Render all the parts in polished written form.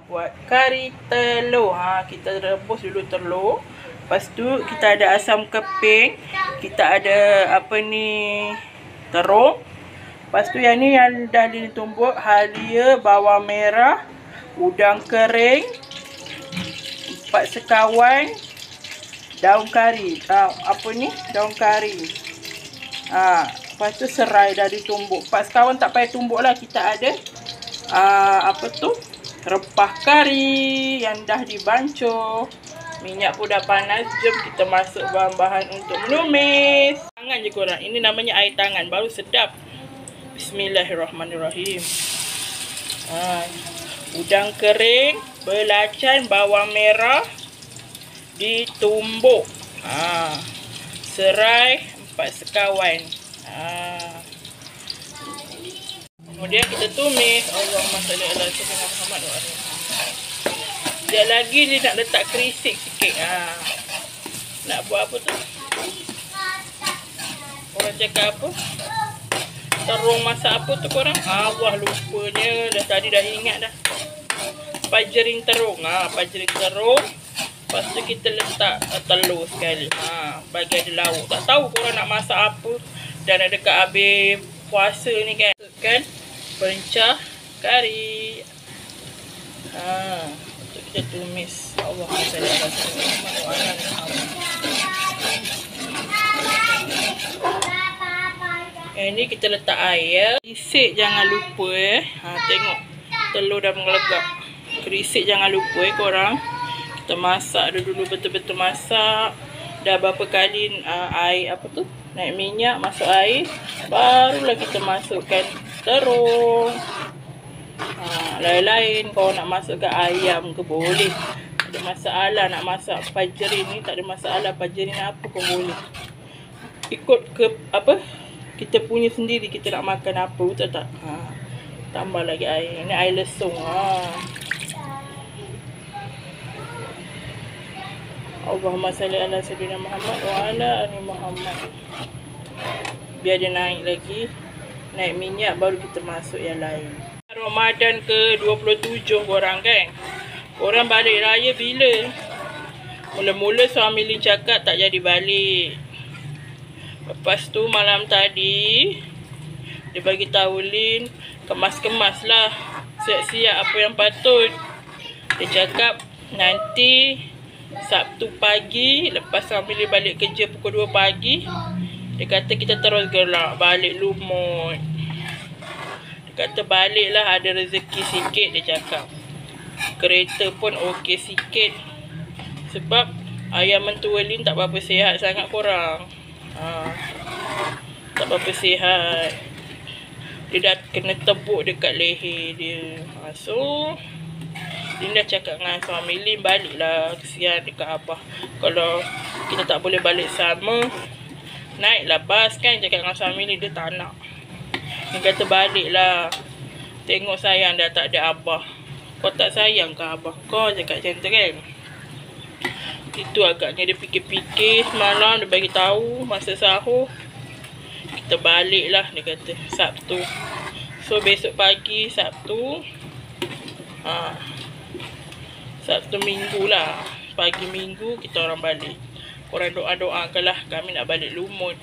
buat kari telur. Kita rebus dulu telur. Lepas tu kita ada asam keping. Kita ada apa ni, terung. Lepas tu yang ni yang dah ditumbuk, halia, bawang merah, udang kering, 4 sekawan, daun kari. Apa ni? Daun kari. Lepas tu serai dah ditumbuk. 4 sekawan tak payah tumbuk lah. Kita ada apa tu? Rempah kari yang dah dibancuh. Minyak pun dah panas. Jom kita masuk bahan-bahan untuk menumis. Tangan je korang. Ini namanya air tangan. Baru sedap. Bismillahirrahmanirrahim. Udang kering, belacan, bawang merah ditumbuk. Serai 4 sekawan. Kemudian kita tumis. Allahumma salli ala sayyidina Muhammad wa alihi. Sekejap lagi dia nak letak kerisik sikit. Nak buat apa tu? Orang cakap apa? Terung masak apa tu korang? Wah, lupanya. Tadi dah ingat dah. Pajering terung. Pajering terung. Lepas tu kita letak telur sekali. Bagi ada lauk. Tak tahu korang nak masak apa. Dan ada dekat habis puasa ni kan. Pencah kari. Untuk kita tumis. Allahumma salli ala sayyidina Muhammad wa ala alihi. Ini kita letak air. Kerisik jangan lupa tengok telur dah mengelegak. Kerisik jangan lupa korang. Kita masak dulu betul-betul masak. Dah berapa kali air apa tu? Naik minyak, masuk air. Barulah kita masukkan terung. Lain-lain kau nak masukkan ayam ke boleh. Tak ada masalah nak masak pajerin ni, tak ada masalah. Pajerin apa pun boleh. Ikut ke apa? Kita punya sendiri, kita nak makan apa, betul tak? Tambah lagi air. Ini air lesung. Allahumma salli ala sayyidina Muhammad wa ala ali Muhammad. Biar dia naik lagi. Naik minyak baru kita masuk yang lain. Ramadan ke-27 korang kan? Korang balik raya bila? Mula-mula suami Lin cakap tak jadi balik. Lepas tu malam tadi dia bagi tahu Lin, kemas-kemas lah, siap-siap apa yang patut. Dia cakap nanti Sabtu pagi lepas suami Lin balik kerja pukul 2 pagi, dia kata kita terus gerak balik Lumut. Dia kata baliklah ada rezeki sikit, dia cakap. Kereta pun okey sikit. Sebab ayam mentua Lin tak berapa sihat sangat korang. Tak berapa sihat. Dia dah kena tebuk dekat leher dia. So Lin dah cakap dengan suami Lin, baliklah, kesian dekat abah. Kalau kita tak boleh balik sama, naiklah bas kan. Cakap dengan suami Lin, dia tak nak. Dia kata baliklah, tengok sayang dah tak ada abah. Kau tak sayang ke abah kau? Cakap macam tu kan. Itu agaknya dia fikir-fikir. Semalam dia bagi tahu masa sahur, kita balik lah, dia kata Sabtu. So besok pagi Sabtu, Sabtu Minggu lah, pagi Minggu kita orang balik. Korang doa-doakanlah kami nak balik Lumut.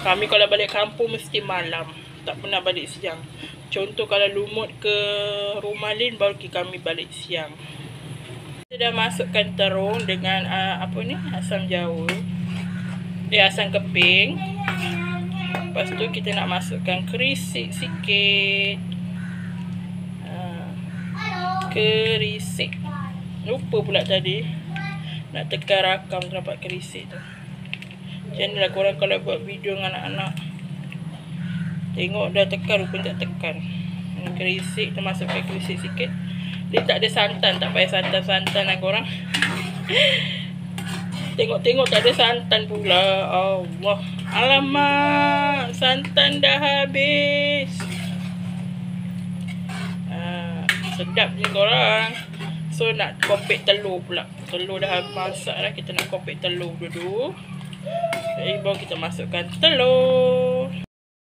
Kami kalau balik kampung mesti malam, tak pernah balik siang. Contoh kalau Lumut ke rumah Lin, baru kami balik siang. Kita dah masukkan terung dengan apa ni, asam jawa, asam keping. Lepas tu kita nak masukkan kerisik sikit. Kerisik. Lupa pula tadi nak tekan rakam tu, nampak kerisik tu. Macam ni lah korang kalau buat video dengan anak-anak. Tengok dah tekan, rupanya tak tekan. Kerisik, kita masukkan kerisik sikit. Dia tak ada santan, tak payah santan-santan lah korang. Tengok-tengok tak ada santan pula. Allah. Alamak, santan dah habis. Sedap je korang. So nak kopek telur pula. Telur dah masak dah, kita nak kopek telur dulu. Jadi baru kita masukkan telur.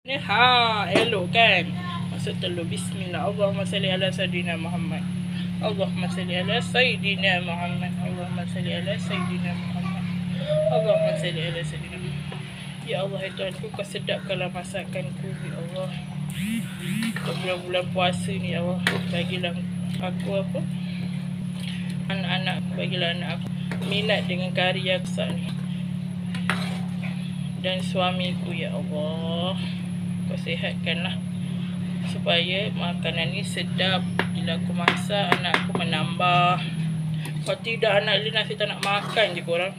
Ni elok kan. Masuk telur. Bismillah. Allahumma salli ala sayyidina Muhammad. Allahumma salli ala Sayyidina Muhammad. Allahumma salli ala Sayyidina Muhammad. Allahumma salli ala Sayyidina Muhammad. Ya Allah, ya Tuhanku, kau sedapkanlah masakanku, ya Allah. Untuk bulan-bulan puasa ni, ya Allah, bagilah aku apa? Anak-anak, bagilah anak aku minat dengan kari yang besar ni. Dan suamiku, ya Allah, kau sihatkanlah supaya makanan ni sedap. Bila aku masak, anak aku menambah. Kalau tidak, anak Lin asyik tak nak makan je korang.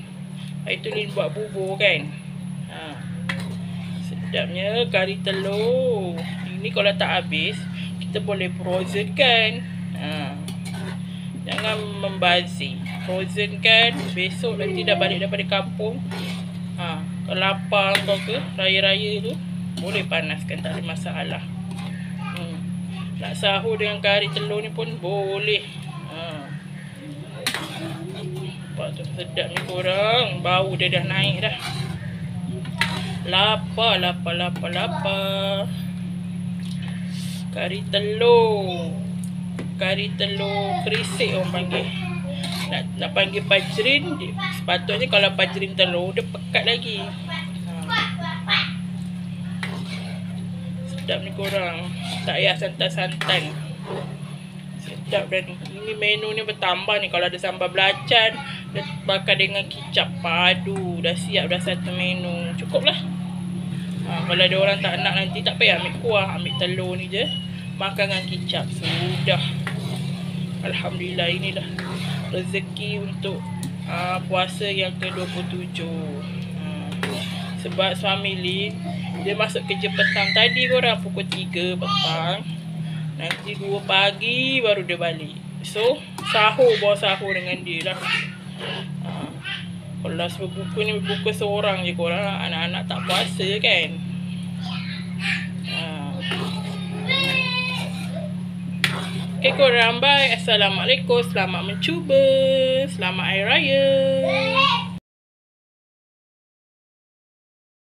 Itu Lin buat bubur kan. Sedapnya kari telur. Ini kalau tak habis, kita boleh frozen kan. Jangan membazir. Frozen kan, besok nanti dah balik daripada kampung. Kalau lapar kau ke raya-raya tu, boleh panaskan, tak ada masalah. Nak sahur dengan kari telur ni pun boleh. Nampak tu sedap ni korang. Bau dia dah naik dah. Lapar. Kari telur. Kari telur kerisik orang panggil. Nak panggil pajrin, sepatutnya kalau pajrin telur dia pekat lagi. Sedap ni korang. Tak payah santan-santan. Sedap dah ni. Ini menu ni bertambah ni. Kalau ada sambal belacan, dia bakar dengan kicap padu. Dah siap dah satu menu. Cukup lah. Kalau ada orang tak nak nanti, tak payah ambil kuah. Ambil telur ni je, makan dengan kicap. Sudah. Alhamdulillah, inilah rezeki untuk puasa yang ke-27. Sebab suami Lin, dia masuk kerja petang tadi korang, pukul 3 petang. Nanti 2 pagi baru dia balik. So, bawa sahur dengan dia lah. Kalau sebab buku ni buku seorang je korang, anak-anak tak puasa kan. Okay korang, bye. Assalamualaikum. Selamat mencuba. Selamat Hari Raya.